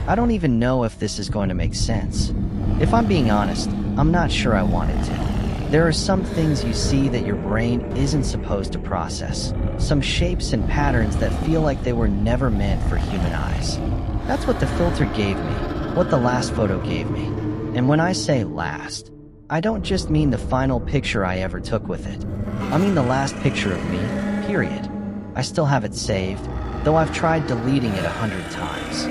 I don't even know if this is going to make sense. If I'm being honest, I'm not sure I want it to. There are some things you see that your brain isn't supposed to process. Some shapes and patterns that feel like they were never meant for human eyes. That's what the filter gave me, what the last photo gave me. And when I say last, I don't just mean the final picture I ever took with it. I mean the last picture of me, period. I still have it saved, though I've tried deleting it 100 times.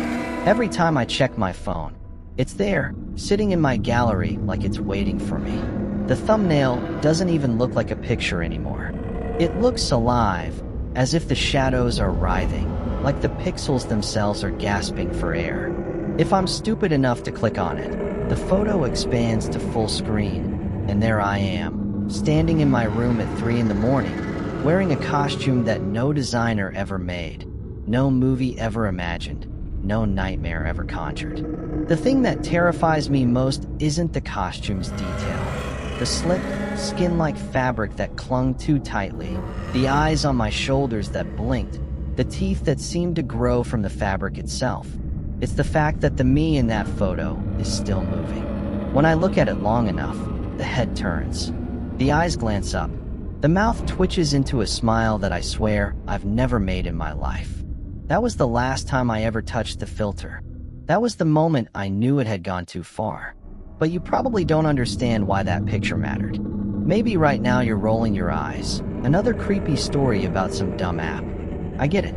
Every time I check my phone, it's there, sitting in my gallery like it's waiting for me. The thumbnail doesn't even look like a picture anymore. It looks alive, as if the shadows are writhing, like the pixels themselves are gasping for air. If I'm stupid enough to click on it, the photo expands to full screen, and there I am, standing in my room at 3 in the morning, wearing a costume that no designer ever made, no movie ever imagined, no nightmare ever conjured. The thing that terrifies me most isn't the costume's detail. The slick, skin-like fabric that clung too tightly, the eyes on my shoulders that blinked, the teeth that seemed to grow from the fabric itself. It's the fact that the me in that photo is still moving. When I look at it long enough, the head turns. The eyes glance up. The mouth twitches into a smile that I swear I've never made in my life. That was the last time I ever touched the filter. That was the moment I knew it had gone too far. But you probably don't understand why that picture mattered. Maybe right now you're rolling your eyes. Another creepy story about some dumb app. I get it.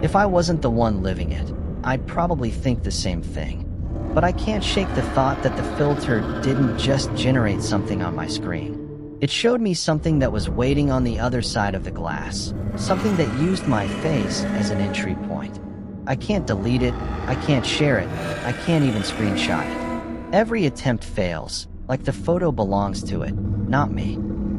If I wasn't the one living it, I'd probably think the same thing. But I can't shake the thought that the filter didn't just generate something on my screen. It showed me something that was waiting on the other side of the glass. Something that used my face as an entry point. I can't delete it, I can't share it, I can't even screenshot it. Every attempt fails, like the photo belongs to it, not me.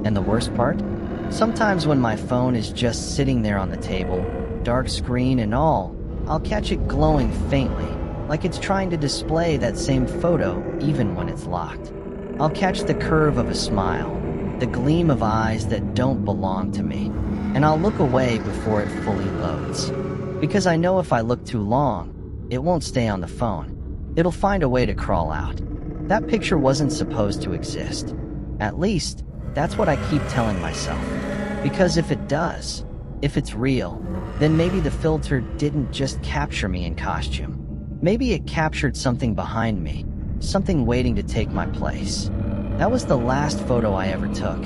And the worst part? Sometimes when my phone is just sitting there on the table, dark screen and all, I'll catch it glowing faintly, like it's trying to display that same photo even when it's locked. I'll catch the curve of a smile, the gleam of eyes that don't belong to me, and I'll look away before it fully loads. Because I know if I look too long, it won't stay on the phone. It'll find a way to crawl out. That picture wasn't supposed to exist. At least, that's what I keep telling myself. Because if it does, if it's real, then maybe the filter didn't just capture me in costume. Maybe it captured something behind me, something waiting to take my place. That was the last photo I ever took.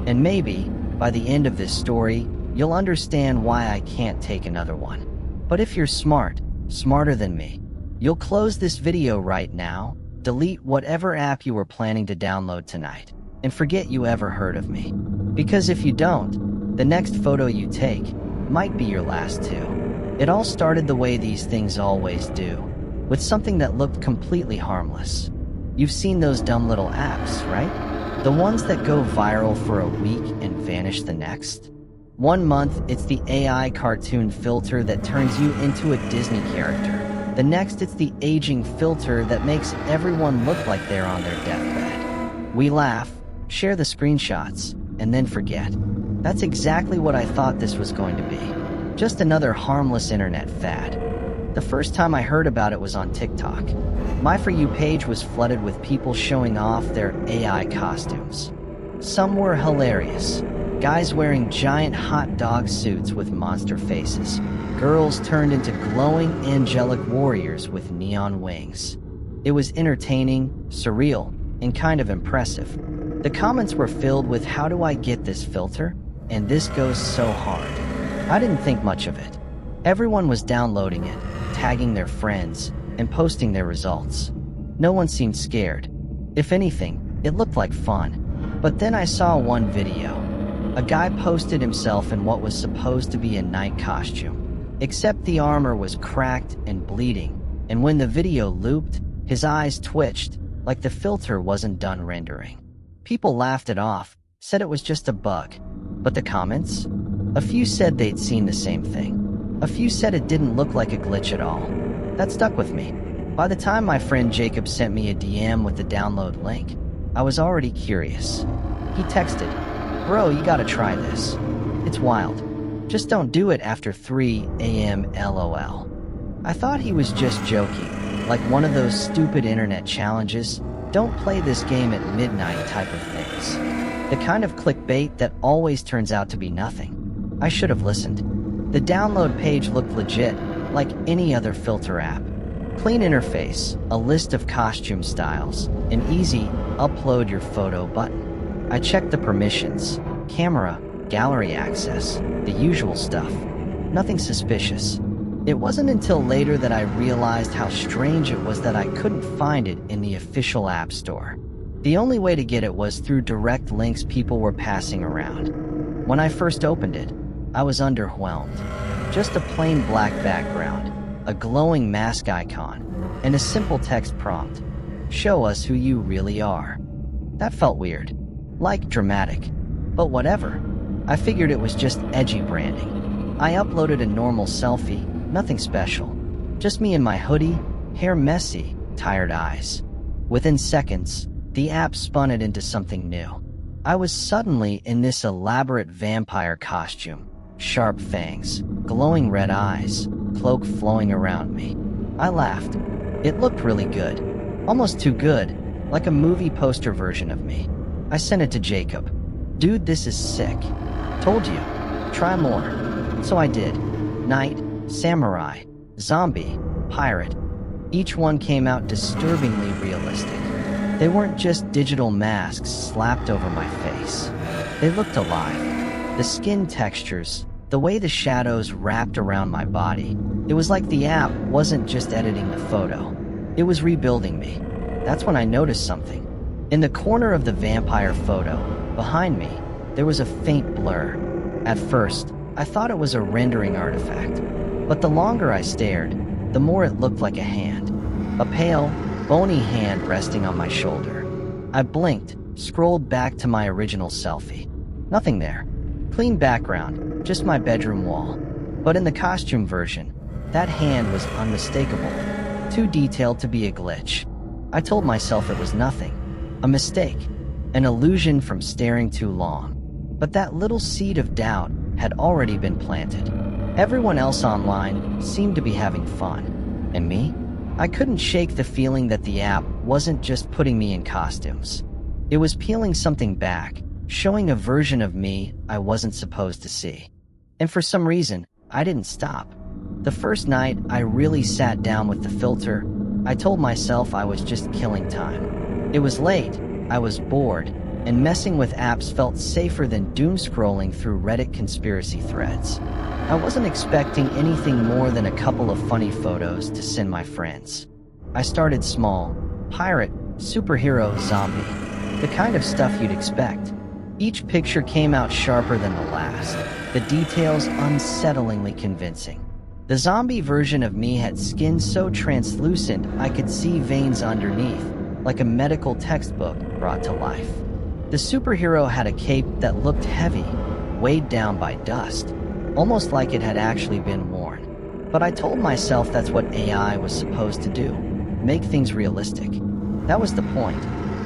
And maybe, by the end of this story, you'll understand why I can't take another one. But if you're smart, smarter than me, you'll close this video right now, delete whatever app you were planning to download tonight, and forget you ever heard of me. Because if you don't, the next photo you take might be your last too. It all started the way these things always do, with something that looked completely harmless. You've seen those dumb little apps, right? The ones that go viral for a week and vanish the next? 1 month, it's the AI cartoon filter that turns you into a Disney character. The next, it's the aging filter that makes everyone look like they're on their deathbed. We laugh, share the screenshots, and then forget. That's exactly what I thought this was going to be. Just another harmless internet fad. The first time I heard about it was on TikTok. My For You page was flooded with people showing off their AI costumes. Some were hilarious. Guys wearing giant hot dog suits with monster faces. Girls turned into glowing angelic warriors with neon wings. It was entertaining, surreal, and kind of impressive. The comments were filled with "How do I get this filter? And this goes so hard." I didn't think much of it. Everyone was downloading it, tagging their friends, and posting their results. No one seemed scared. If anything, it looked like fun. But then I saw one video. A guy posted himself in what was supposed to be a knight costume. Except the armor was cracked and bleeding, and when the video looped, his eyes twitched, like the filter wasn't done rendering. People laughed it off, said it was just a bug. But the comments? A few said they'd seen the same thing. A few said it didn't look like a glitch at all. That stuck with me. By the time my friend Jacob sent me a DM with the download link, I was already curious. He texted, "Bro, you gotta try this. It's wild. Just don't do it after 3 a.m. LOL." I thought he was just joking, like one of those stupid internet challenges, don't play this game at midnight type of things. The kind of clickbait that always turns out to be nothing. I should have listened. The download page looked legit, like any other filter app. Clean interface, a list of costume styles, an easy upload your photo button. I checked the permissions, camera, gallery access, the usual stuff. Nothing suspicious. It wasn't until later that I realized how strange it was that I couldn't find it in the official app store. The only way to get it was through direct links people were passing around. When I first opened it, I was underwhelmed. Just a plain black background, a glowing mask icon, and a simple text prompt. Show us who you really are. That felt weird. Like dramatic. But whatever. I figured it was just edgy branding. I uploaded a normal selfie, nothing special. Just me in my hoodie, hair messy, tired eyes. Within seconds, the app spun it into something new. I was suddenly in this elaborate vampire costume. Sharp fangs, glowing red eyes, cloak flowing around me. I laughed. It looked really good. Almost too good, like a movie poster version of me. I sent it to Jacob. Dude, this is sick. Told you. Try more. So I did. Knight, samurai, zombie, pirate. Each one came out disturbingly realistic. They weren't just digital masks slapped over my face. They looked alive. The skin textures, the way the shadows wrapped around my body. It was like the app wasn't just editing the photo. It was rebuilding me. That's when I noticed something. In the corner of the vampire photo, behind me, there was a faint blur. At first, I thought it was a rendering artifact. But the longer I stared, the more it looked like a hand. A pale, bony hand resting on my shoulder. I blinked, scrolled back to my original selfie. Nothing there. Clean background, just my bedroom wall. But in the costume version, that hand was unmistakable. Too detailed to be a glitch. I told myself it was nothing. A mistake. An illusion from staring too long. But that little seed of doubt had already been planted. Everyone else online seemed to be having fun. And me? I couldn't shake the feeling that the app wasn't just putting me in costumes. It was peeling something back, showing a version of me I wasn't supposed to see. And for some reason, I didn't stop. The first night I really sat down with the filter, I told myself I was just killing time. It was late, I was bored, and messing with apps felt safer than doom scrolling through Reddit conspiracy threads. I wasn't expecting anything more than a couple of funny photos to send my friends. I started small. Pirate, superhero, zombie. The kind of stuff you'd expect. Each picture came out sharper than the last. The details unsettlingly convincing. The zombie version of me had skin so translucent I could see veins underneath, like a medical textbook brought to life. The superhero had a cape that looked heavy, weighed down by dust, almost like it had actually been worn. But I told myself that's what AI was supposed to do, make things realistic. That was the point.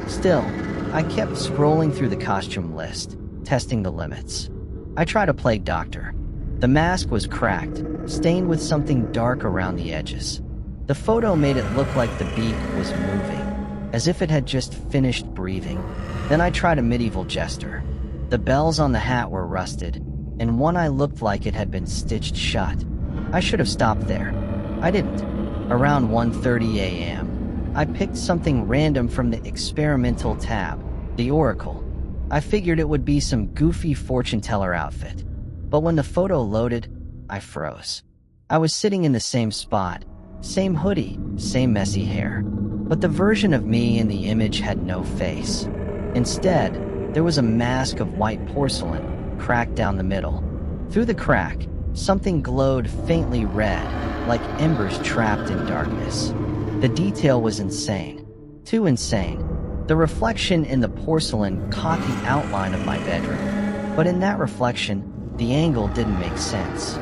Still, I kept scrolling through the costume list, testing the limits. I tried a plague doctor. The mask was cracked, stained with something dark around the edges. The photo made it look like the beak was moving, as if it had just finished breathing. Then I tried a medieval jester. The bells on the hat were rusted, and one eye looked like it had been stitched shut. I should have stopped there. I didn't. Around 1:30 a.m., I picked something random from the experimental tab, the Oracle. I figured it would be some goofy fortune teller outfit. But when the photo loaded, I froze. I was sitting in the same spot, same hoodie, same messy hair. But the version of me in the image had no face. Instead, there was a mask of white porcelain, cracked down the middle. Through the crack, something glowed faintly red, like embers trapped in darkness. The detail was insane. Too insane. The reflection in the porcelain caught the outline of my bedroom. But in that reflection, the angle didn't make sense.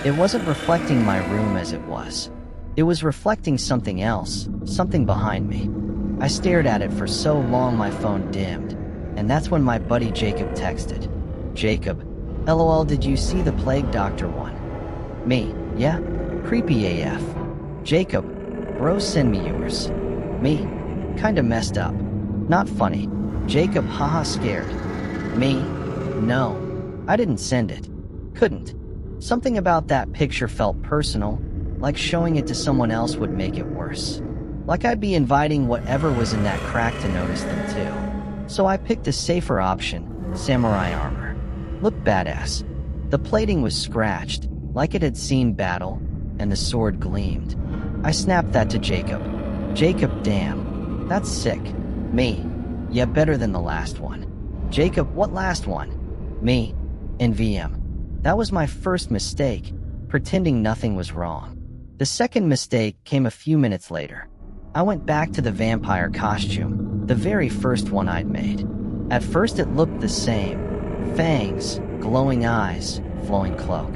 It wasn't reflecting my room as it was. It was reflecting something else, something behind me. I stared at it for so long my phone dimmed, and that's when my buddy Jacob texted. Jacob, LOL, did you see the plague doctor one? Me, yeah? Creepy AF. Jacob, Bro, send me yours. Me? Kinda messed up. Not funny. Jacob, haha, scared. Me? No. I didn't send it. Couldn't. Something about that picture felt personal, like showing it to someone else would make it worse. Like I'd be inviting whatever was in that crack to notice them too. So I picked a safer option, samurai armor. Looked badass. The plating was scratched, like it had seen battle, and the sword gleamed. I snapped that to Jacob. Jacob, damn. That's sick. Me. Yeah, better than the last one. Jacob, what last one? Me. NVM. That was my first mistake, pretending nothing was wrong. The second mistake came a few minutes later. I went back to the vampire costume, the very first one I'd made. At first it looked the same. Fangs, glowing eyes, flowing cloak.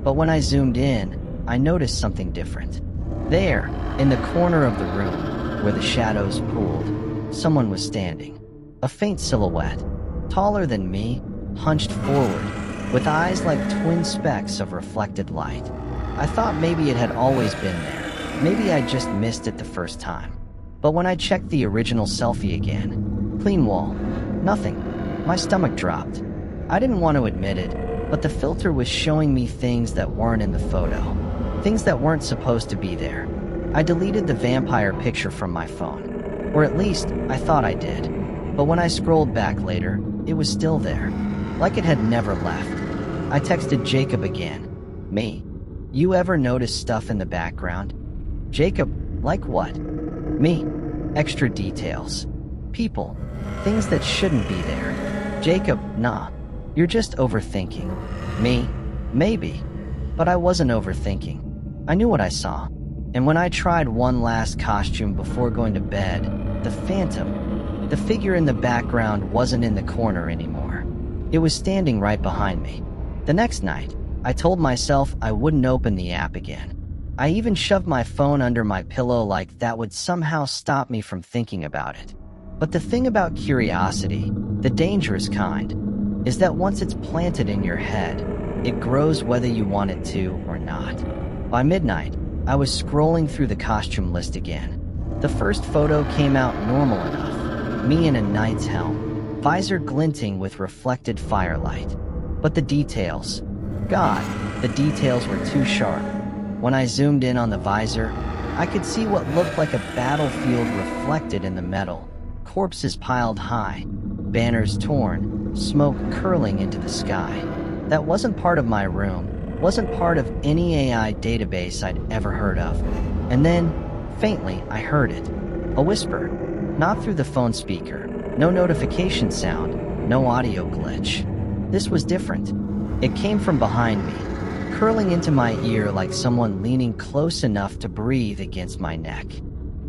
But when I zoomed in, I noticed something different. There, in the corner of the room, where the shadows pooled, someone was standing. A faint silhouette, taller than me, hunched forward, with eyes like twin specks of reflected light. I thought maybe it had always been there. Maybe I just missed it the first time. But when I checked the original selfie again, clean wall, nothing. My stomach dropped. I didn't want to admit it, but the filter was showing me things that weren't in the photo. Things that weren't supposed to be there. I deleted the vampire picture from my phone. Or at least, I thought I did. But when I scrolled back later, it was still there. Like it had never left. I texted Jacob again. Me. You ever notice stuff in the background? Jacob, like what? Me. Extra details. People. Things that shouldn't be there. Jacob, nah. You're just overthinking. Me. Maybe. But I wasn't overthinking. I knew what I saw. And when I tried one last costume before going to bed, the phantom, the figure in the background wasn't in the corner anymore. It was standing right behind me. The next night, I told myself I wouldn't open the app again. I even shoved my phone under my pillow like that would somehow stop me from thinking about it. But the thing about curiosity, the dangerous kind, is that once it's planted in your head, it grows whether you want it to or not. By midnight, I was scrolling through the costume list again. The first photo came out normal enough. Me in a knight's helm, visor glinting with reflected firelight. But the details, God, the details were too sharp. When I zoomed in on the visor, I could see what looked like a battlefield reflected in the metal. Corpses piled high, banners torn, smoke curling into the sky. That wasn't part of my room, wasn't part of any AI database I'd ever heard of. And then, faintly, I heard it. A whisper, not through the phone speaker, no notification sound, no audio glitch. This was different. It came from behind me, curling into my ear like someone leaning close enough to breathe against my neck.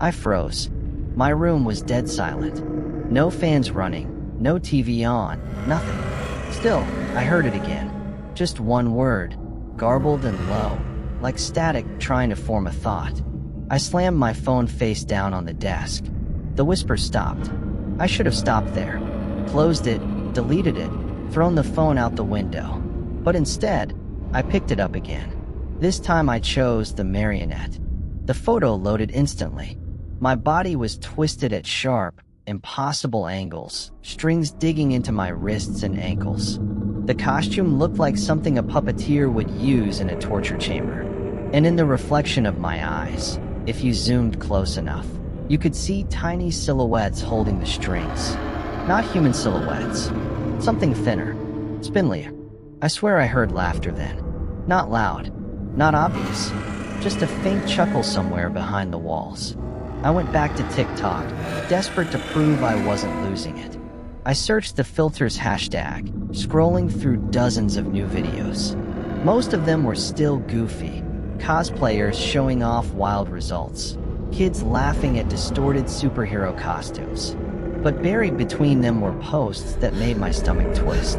I froze. My room was dead silent. No fans running, no TV on, nothing. Still, I heard it again. Just one word, garbled and low, like static trying to form a thought. I slammed my phone face down on the desk. The whisper stopped. I should have stopped there, closed it, deleted it, thrown the phone out the window. But instead, I picked it up again. This time I chose the marionette. The photo loaded instantly. My body was twisted at sharp, impossible angles, strings digging into my wrists and ankles. The costume looked like something a puppeteer would use in a torture chamber. And in the reflection of my eyes, if you zoomed close enough, you could see tiny silhouettes holding the strings. Not human silhouettes. Something thinner, spindlier. I swear I heard laughter then. Not loud, not obvious, just a faint chuckle somewhere behind the walls. I went back to TikTok, desperate to prove I wasn't losing it. I searched the filters hashtag, scrolling through dozens of new videos. Most of them were still goofy, cosplayers showing off wild results, kids laughing at distorted superhero costumes. But buried between them were posts that made my stomach twist.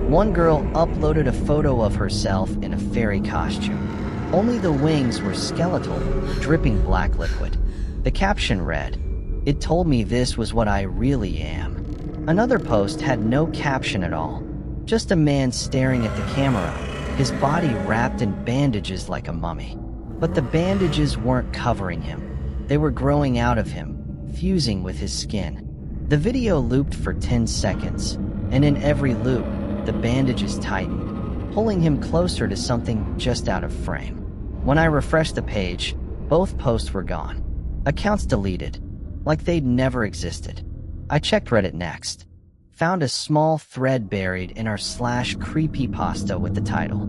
One girl uploaded a photo of herself in a fairy costume. Only the wings were skeletal, dripping black liquid. The caption read, "It told me this was what I really am." Another post had no caption at all, just a man staring at the camera, his body wrapped in bandages like a mummy. But the bandages weren't covering him. They were growing out of him, fusing with his skin. The video looped for 10 seconds, and in every loop, the bandages tightened, pulling him closer to something just out of frame. When I refreshed the page, both posts were gone. Accounts deleted, like they'd never existed. I checked Reddit next. Found a small thread buried in our /creepypasta with the title.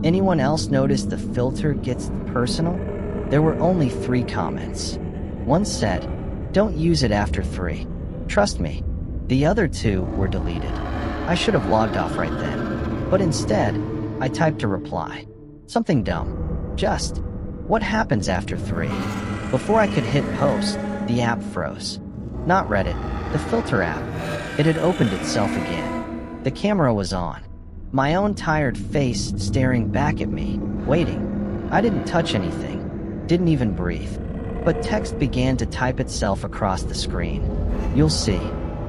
Anyone else notice the filter gets personal? There were only 3 comments. One said, "Don't use it after 3. Trust me." The other 2 were deleted. I should have logged off right then. But instead, I typed a reply. Something dumb. Just, "What happens after 3? Before I could hit post, the app froze. Not Reddit, the filter app. It had opened itself again. The camera was on. My own tired face staring back at me, waiting. I didn't touch anything, didn't even breathe. But text began to type itself across the screen. "You'll see."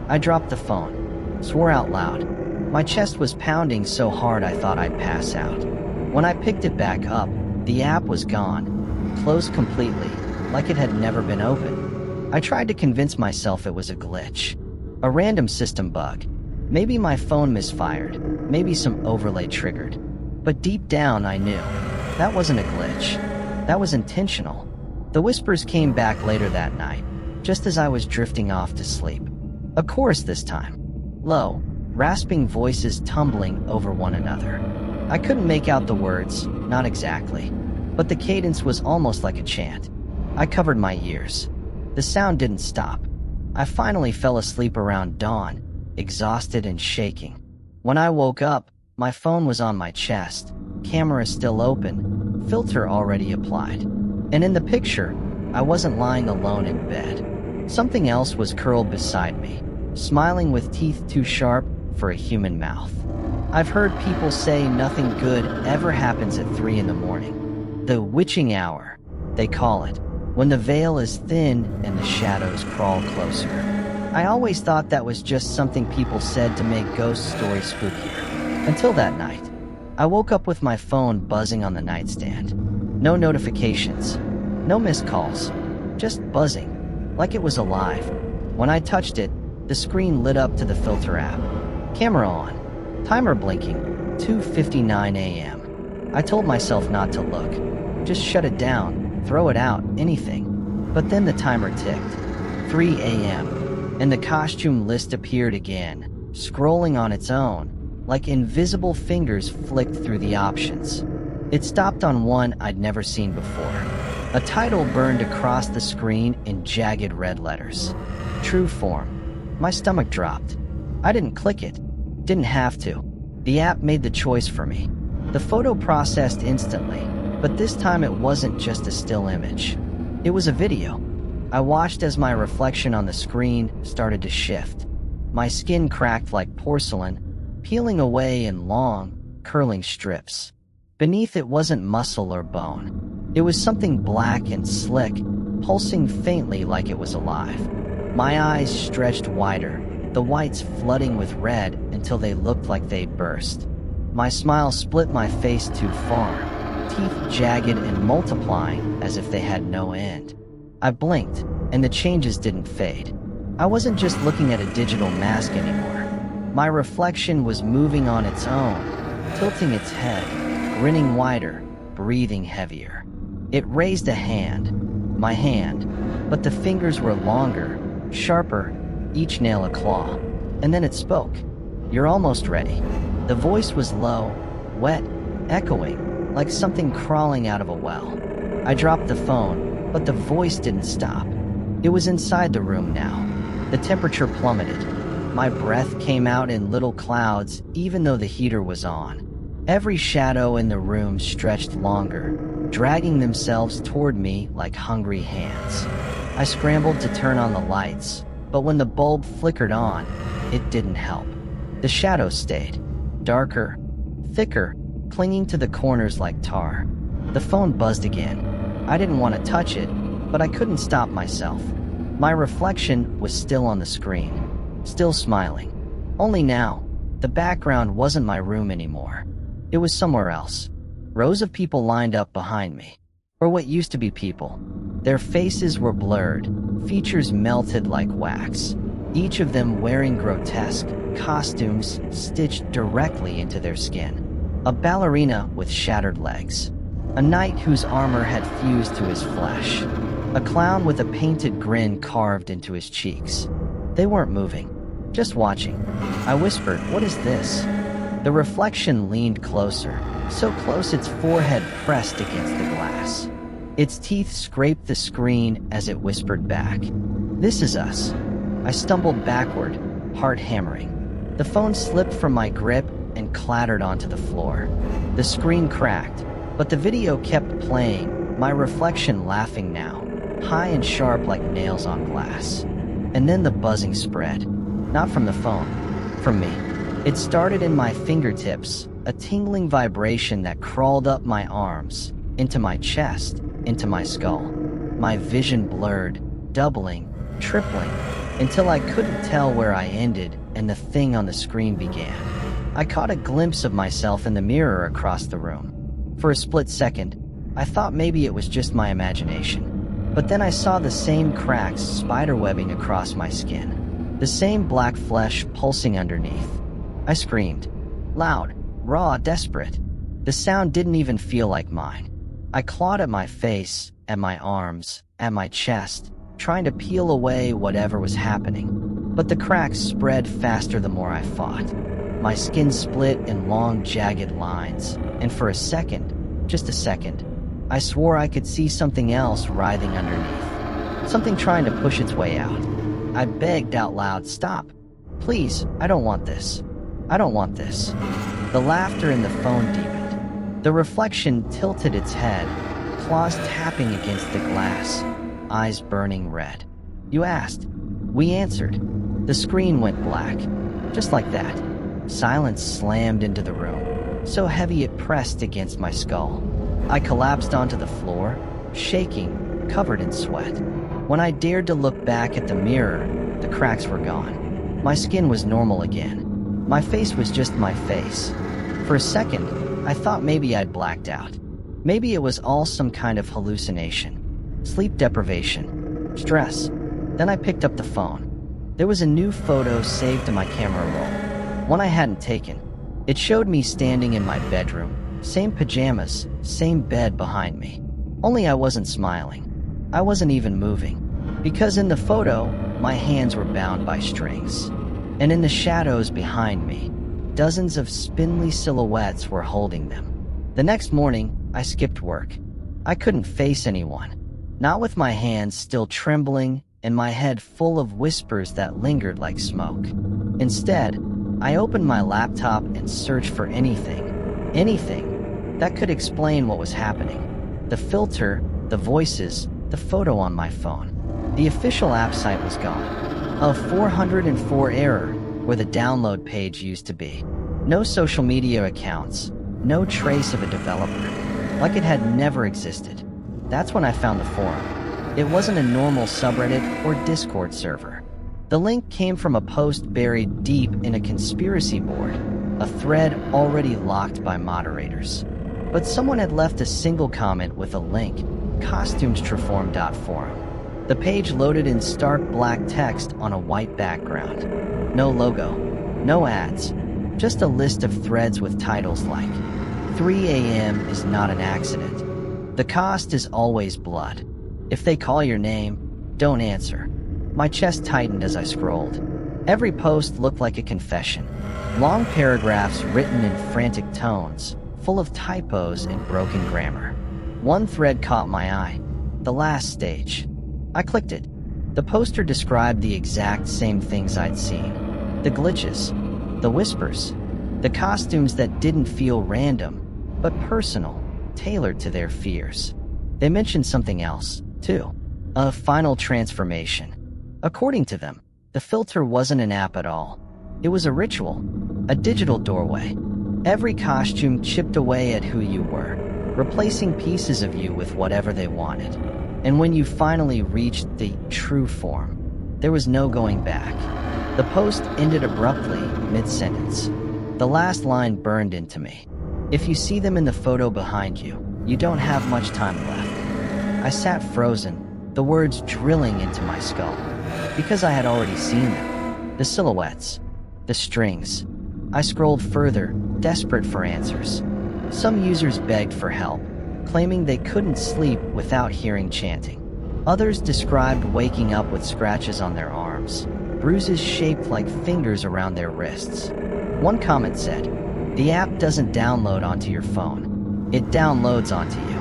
I dropped the phone, swore out loud. My chest was pounding so hard I thought I'd pass out. When I picked it back up, the app was gone, closed completely, like it had never been open. I tried to convince myself it was a glitch, a random system bug. Maybe my phone misfired, maybe some overlay triggered. But deep down I knew, that wasn't a glitch. That was intentional. The whispers came back later that night, just as I was drifting off to sleep. A chorus this time. Low, rasping voices tumbling over one another. I couldn't make out the words, not exactly, but the cadence was almost like a chant. I covered my ears. The sound didn't stop. I finally fell asleep around dawn, exhausted and shaking. When I woke up, my phone was on my chest, camera still open, filter already applied. And in the picture, I wasn't lying alone in bed. Something else was curled beside me, smiling with teeth too sharp for a human mouth. I've heard people say nothing good ever happens at 3 in the morning. The witching hour, they call it, when the veil is thin and the shadows crawl closer. I always thought that was just something people said to make ghost stories spookier. Until that night. I woke up with my phone buzzing on the nightstand. No notifications, no missed calls, just buzzing, like it was alive. When I touched it, the screen lit up to the filter app. Camera on. Timer blinking, 2:59 a.m. I told myself not to look. Just shut it down, throw it out, anything. But then the timer ticked. 3 a.m. And the costume list appeared again, scrolling on its own, like invisible fingers flicked through the options. It stopped on one I'd never seen before. A title burned across the screen in jagged red letters. True form. My stomach dropped. I didn't click it. Didn't have to. The app made the choice for me. The photo processed instantly, but this time it wasn't just a still image. It was a video. I watched as my reflection on the screen started to shift. My skin cracked like porcelain, peeling away in long, curling strips. Beneath it wasn't muscle or bone. It was something black and slick, pulsing faintly like it was alive. My eyes stretched wider, the whites flooding with red until they looked like they'd burst. My smile split my face too far, teeth jagged and multiplying as if they had no end. I blinked, and the changes didn't fade. I wasn't just looking at a digital mask anymore. My reflection was moving on its own, tilting its head, grinning wider, breathing heavier. It raised a hand, my hand, but the fingers were longer, sharper, each nail a claw. And then it spoke. "You're almost ready." The voice was low, wet, echoing, like something crawling out of a well. I dropped the phone, but the voice didn't stop. It was inside the room now. The temperature plummeted. My breath came out in little clouds, even though the heater was on. Every shadow in the room stretched longer, dragging themselves toward me like hungry hands. I scrambled to turn on the lights, but when the bulb flickered on, it didn't help. The shadows stayed, darker, thicker, clinging to the corners like tar. The phone buzzed again. I didn't want to touch it, but I couldn't stop myself. My reflection was still on the screen, still smiling. Only now, the background wasn't my room anymore. It was somewhere else. Rows of people lined up behind me. Or what used to be people. Their faces were blurred, features melted like wax, each of them wearing grotesque costumes stitched directly into their skin. A ballerina with shattered legs, a knight whose armor had fused to his flesh, a clown with a painted grin carved into his cheeks. They weren't moving, just watching. I whispered, "What is this?" The reflection leaned closer, so close its forehead pressed against the glass. Its teeth scraped the screen as it whispered back, "This is us." I stumbled backward, heart hammering. The phone slipped from my grip and clattered onto the floor. The screen cracked, but the video kept playing, my reflection laughing now, high and sharp like nails on glass. And then the buzzing spread. Not from the phone, from me. It started in my fingertips, a tingling vibration that crawled up my arms, into my chest, into my skull. My vision blurred, doubling, tripling, until I couldn't tell where I ended and the thing on the screen began. I caught a glimpse of myself in the mirror across the room. For a split second, I thought maybe it was just my imagination. But then I saw the same cracks spiderwebbing across my skin, the same black flesh pulsing underneath. I screamed, loud, raw, desperate. The sound didn't even feel like mine. I clawed at my face, at my arms, at my chest, trying to peel away whatever was happening. But the cracks spread faster the more I fought. My skin split in long, jagged lines, and for a second, just a second, I swore I could see something else writhing underneath. Something trying to push its way out. I begged out loud, "Stop. Please, I don't want this. I don't want this." The laughter in the phone deepened. The reflection tilted its head, claws tapping against the glass, eyes burning red. "You asked." We answered. The screen went black. Just like that. Silence slammed into the room, so heavy it pressed against my skull. I collapsed onto the floor, shaking, covered in sweat. When I dared to look back at the mirror, the cracks were gone. My skin was normal again. My face was just my face. For a second, I thought maybe I'd blacked out. Maybe it was all some kind of hallucination. Sleep deprivation. Stress. Then I picked up the phone. There was a new photo saved to my camera roll, one I hadn't taken. It showed me standing in my bedroom, same pajamas, same bed behind me. Only I wasn't smiling. I wasn't even moving. Because in the photo, my hands were bound by strings. And in the shadows behind me, dozens of spindly silhouettes were holding them. The next morning, I skipped work. I couldn't face anyone. Not with my hands still trembling and my head full of whispers that lingered like smoke. Instead, I opened my laptop and searched for anything that could explain what was happening. The filter, the voices, the photo on my phone. The official app site was gone. A 404 error where the download page used to be. No social media accounts, no trace of a developer, like it had never existed. That's when I found the forum. It wasn't a normal subreddit or Discord server. The link came from a post buried deep in a conspiracy board, a thread already locked by moderators. But someone had left a single comment with a link, costumestraform.forum. The page loaded in stark black text on a white background. No logo, no ads, just a list of threads with titles like 3 a.m. is not an accident. The cost is always blood. If they call your name, don't answer. My chest tightened as I scrolled. Every post looked like a confession. Long paragraphs written in frantic tones, full of typos and broken grammar. One thread caught my eye. The last stage. I clicked it. The poster described the exact same things I'd seen. The glitches, the whispers, the costumes that didn't feel random, but personal, tailored to their fears. They mentioned something else, too. A final transformation. According to them, the filter wasn't an app at all. It was a ritual, a digital doorway. Every costume chipped away at who you were, replacing pieces of you with whatever they wanted. And when you finally reached the true form, there was no going back. The post ended abruptly, mid-sentence. The last line burned into me. If you see them in the photo behind you, you don't have much time left. I sat frozen, the words drilling into my skull, because I had already seen them. The silhouettes, the strings. I scrolled further, desperate for answers. Some users begged for help, claiming they couldn't sleep without hearing chanting. Others described waking up with scratches on their arms, bruises shaped like fingers around their wrists. One comment said, "The app doesn't download onto your phone. It downloads onto you."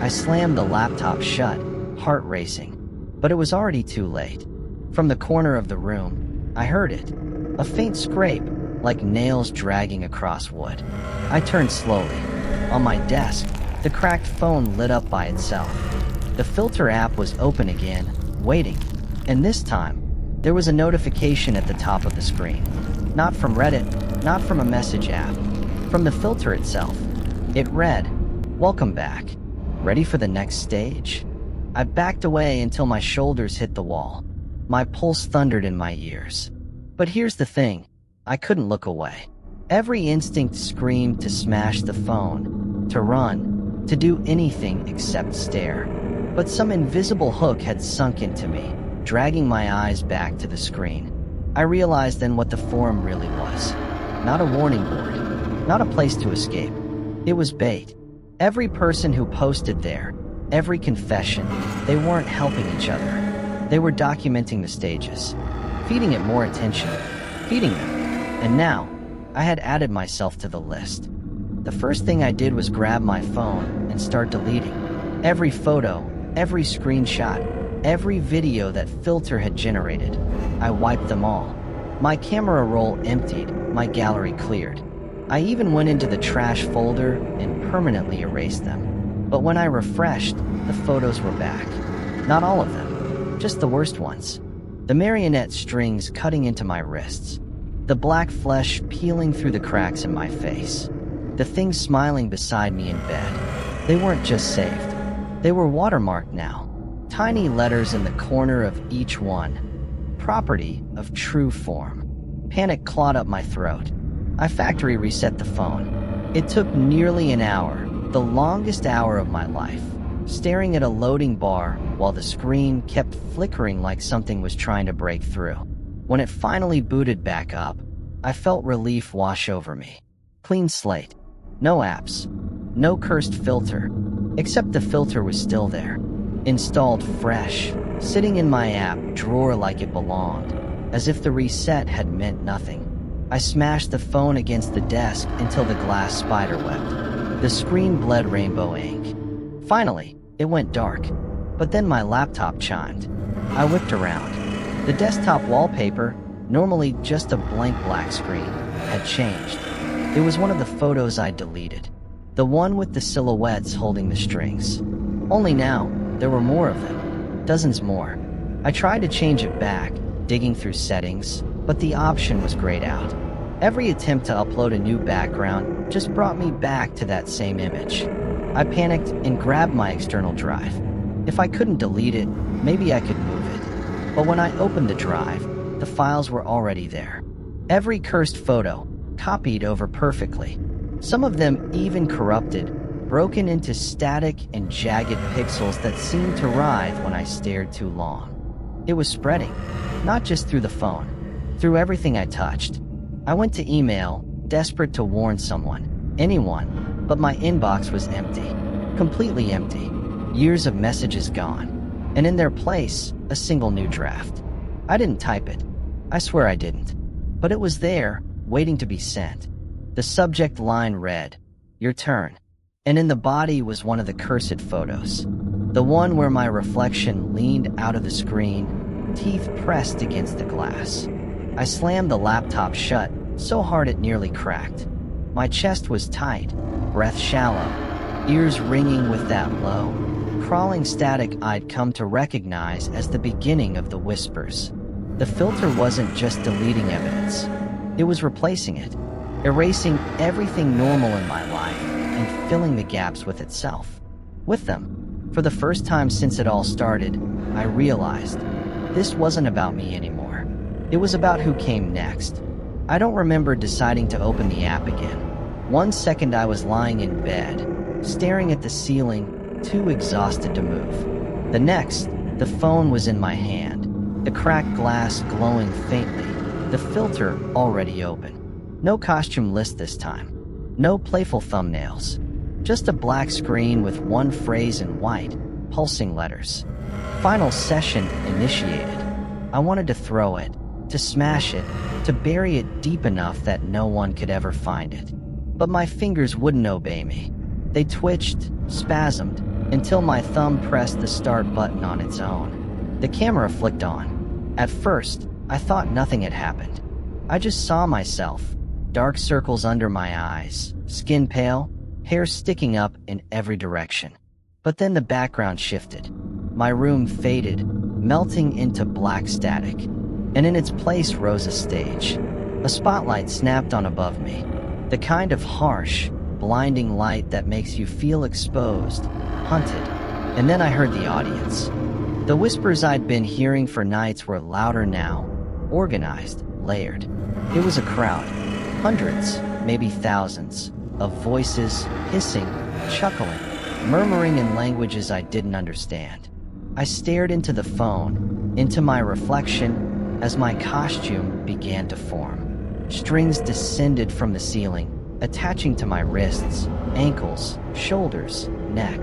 I slammed the laptop shut, heart racing. But it was already too late. From the corner of the room, I heard it. A faint scrape, like nails dragging across wood. I turned slowly. On my desk, the cracked phone lit up by itself. The filter app was open again, waiting. And this time, there was a notification at the top of the screen. Not from Reddit, not from a message app. From the filter itself. It read, "Welcome back. Ready for the next stage?" I backed away until my shoulders hit the wall. My pulse thundered in my ears. But here's the thing. I couldn't look away. Every instinct screamed to smash the phone, to run, to do anything except stare. But some invisible hook had sunk into me, dragging my eyes back to the screen. I realized then what the forum really was. Not a warning board, not a place to escape. It was bait. Every person who posted there, every confession, they weren't helping each other. They were documenting the stages, feeding it more attention, feeding them. And now, I had added myself to the list. The first thing I did was grab my phone and start deleting. Every photo, every screenshot, every video that filter had generated. I wiped them all. My camera roll emptied, my gallery cleared. I even went into the trash folder and permanently erased them. But when I refreshed, the photos were back. Not all of them, just the worst ones. The marionette strings cutting into my wrists. The black flesh peeling through the cracks in my face. The things smiling beside me in bed. They weren't just saved. They were watermarked now. Tiny letters in the corner of each one. Property of true form. Panic clawed up my throat. I factory reset the phone. It took nearly an hour, the longest hour of my life, staring at a loading bar while the screen kept flickering like something was trying to break through. When it finally booted back up, I felt relief wash over me. Clean slate. No apps. No cursed filter. Except the filter was still there. Installed fresh, sitting in my app drawer like it belonged, as if the reset had meant nothing. I smashed the phone against the desk until the glass spiderwebbed. The screen bled rainbow ink. Finally, it went dark. But then my laptop chimed. I whipped around. The desktop wallpaper, normally just a blank black screen, had changed. It was one of the photos I deleted. The one with the silhouettes holding the strings. Only now, there were more of them. Dozens more. I tried to change it back, digging through settings, but the option was grayed out. Every attempt to upload a new background just brought me back to that same image. I panicked and grabbed my external drive. If I couldn't delete it, maybe I could move it. But when I opened the drive, the files were already there. Every cursed photo, copied over perfectly. Some of them even corrupted, broken into static and jagged pixels that seemed to writhe when I stared too long. It was spreading, not just through the phone, through everything I touched. I went to email, desperate to warn someone, anyone, but my inbox was empty, completely empty. Years of messages gone. And in their place, a single new draft. I didn't type it. I swear I didn't. But it was there, waiting to be sent. The subject line read, "Your turn." And in the body was one of the cursed photos. The one where my reflection leaned out of the screen, teeth pressed against the glass. I slammed the laptop shut, so hard it nearly cracked. My chest was tight, breath shallow, ears ringing with that low, crawling static I'd come to recognize as the beginning of the whispers. The filter wasn't just deleting evidence. It was replacing it, erasing everything normal in my life and filling the gaps with itself. With them, for the first time since it all started, I realized this wasn't about me anymore. It was about who came next. I don't remember deciding to open the app again. One second I was lying in bed, staring at the ceiling, too exhausted to move. The next, The phone was in my hand, the cracked glass glowing faintly, the filter already open. No costume list this time. No playful thumbnails. Just a black screen with one phrase in white, pulsing letters. Final session initiated. I wanted to throw it, to smash it, to bury it deep enough that no one could ever find it. But my fingers wouldn't obey me. They twitched, spasmed, until my thumb pressed the start button on its own. The camera flicked on. At first, I thought nothing had happened. I just saw myself, dark circles under my eyes, skin pale, hair sticking up in every direction. But then the background shifted. My room faded, melting into black static, and in its place rose a stage. A spotlight snapped on above me, the kind of harsh, blinding light that makes you feel exposed, hunted. And then I heard the audience. The whispers I'd been hearing for nights were louder now, organized, layered. It was a crowd, hundreds, maybe thousands, of voices, hissing, chuckling, murmuring in languages I didn't understand. I stared into the phone, into my reflection, as my costume began to form. Strings descended from the ceiling, attaching to my wrists, ankles, shoulders, neck.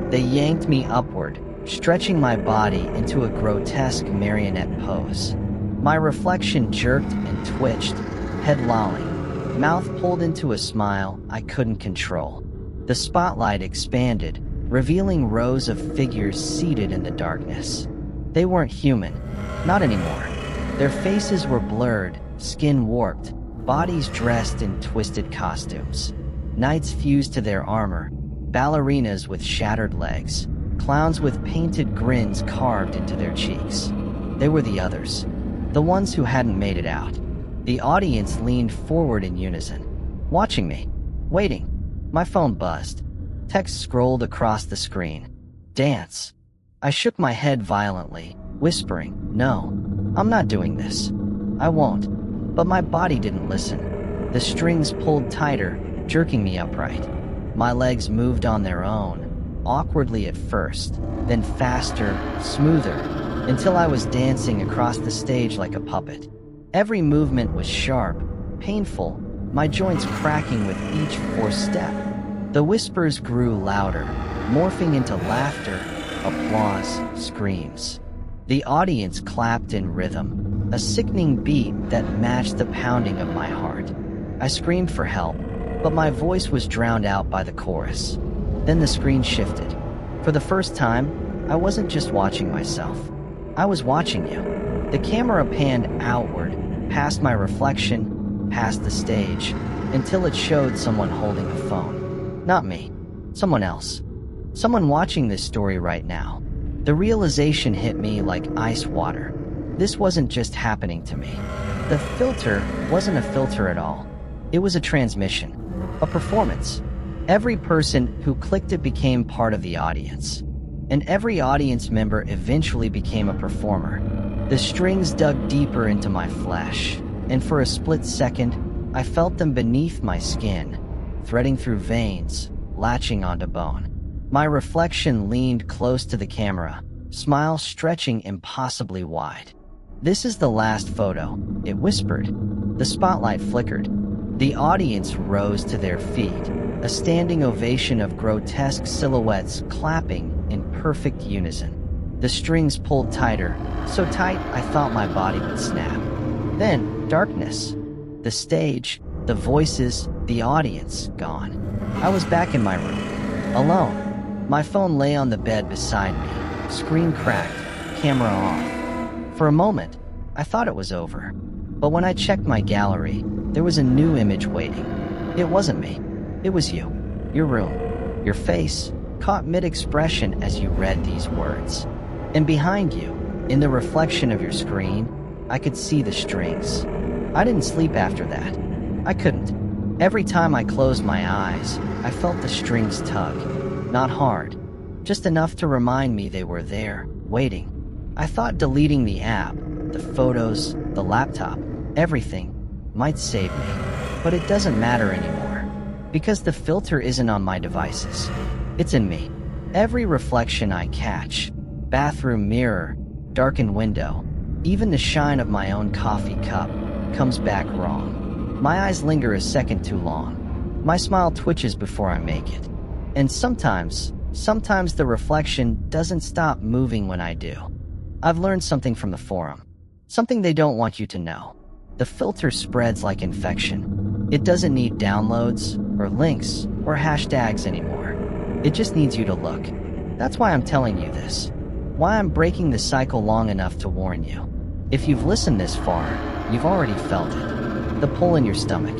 They yanked me upward, stretching my body into a grotesque marionette pose. My reflection jerked and twitched, head lolling, mouth pulled into a smile I couldn't control. The spotlight expanded, revealing rows of figures seated in the darkness. They weren't human, not anymore. Their faces were blurred, skin warped, bodies dressed in twisted costumes. Knights fused to their armor, ballerinas with shattered legs, clowns with painted grins carved into their cheeks. They were the others, the ones who hadn't made it out. The audience leaned forward in unison, watching me, waiting. My phone buzzed. Text scrolled across the screen. Dance. I shook my head violently, whispering, "No, I'm not doing this. I won't." But my body didn't listen. The strings pulled tighter, jerking me upright. My legs moved on their own, awkwardly at first, then faster, smoother, until I was dancing across the stage like a puppet. Every movement was sharp, painful, my joints cracking with each forced step. The whispers grew louder, morphing into laughter, applause, screams. The audience clapped in rhythm, a sickening beat that matched the pounding of my heart. I screamed for help, but my voice was drowned out by the chorus. Then the screen shifted. For the first time, I wasn't just watching myself. I was watching you. The camera panned outward, past my reflection, past the stage, until it showed someone holding a phone. Not me. Someone else. Someone watching this story right now. The realization hit me like ice water. This wasn't just happening to me. The filter wasn't a filter at all. It was a transmission, a performance. Every person who clicked it became part of the audience. And every audience member eventually became a performer. The strings dug deeper into my flesh, and for a split second, I felt them beneath my skin, threading through veins, latching onto bone. My reflection leaned close to the camera, smile stretching impossibly wide. "This is the last photo," it whispered. The spotlight flickered. The audience rose to their feet, a standing ovation of grotesque silhouettes clapping in perfect unison. The strings pulled tighter, so tight I thought my body would snap. Then, darkness. The stage, the voices, the audience gone. I was back in my room, alone. My phone lay on the bed beside me, screen cracked, camera off. For a moment, I thought it was over. But when I checked my gallery, there was a new image waiting. It wasn't me. It was you. Your room. Your face, caught mid-expression as you read these words. And behind you, in the reflection of your screen, I could see the strings. I didn't sleep after that. I couldn't. Every time I closed my eyes, I felt the strings tug. Not hard, just enough to remind me they were there, waiting. I thought deleting the app, the photos, the laptop, everything, might save me. But it doesn't matter anymore. Because the filter isn't on my devices. It's in me. Every reflection I catch, Bathroom mirror, darkened window, even the shine of my own coffee cup comes back wrong. My eyes linger a second too long. My smile twitches before I make it. And sometimes the reflection doesn't stop moving when I do. I've learned something from the forum. Something they don't want you to know. The filter spreads like infection. It doesn't need downloads, or links, or hashtags anymore. It just needs you to look. That's why I'm telling you this. Why I'm breaking the cycle long enough to warn you. If you've listened this far, you've already felt it. The pull in your stomach.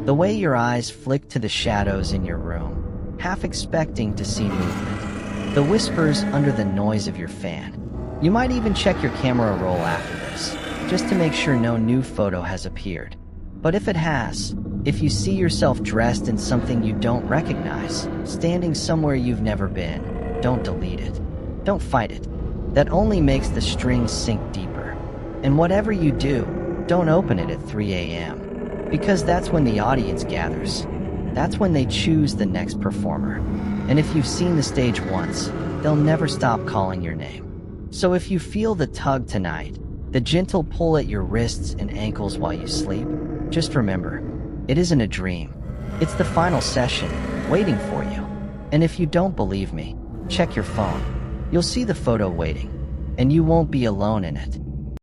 The way your eyes flick to the shadows in your room, half expecting to see movement. The whispers under the noise of your fan. You might even check your camera roll after this, just to make sure no new photo has appeared. But if it has, if you see yourself dressed in something you don't recognize, standing somewhere you've never been, don't delete it. Don't fight it. That only makes the strings sink deeper. And whatever you do, don't open it at 3 a.m. Because that's when the audience gathers. That's when they choose the next performer. And if you've seen the stage once, they'll never stop calling your name. So if you feel the tug tonight, the gentle pull at your wrists and ankles while you sleep, just remember, it isn't a dream. It's the final session, waiting for you. And if you don't believe me, check your phone. You'll see the photo waiting, and you won't be alone in it.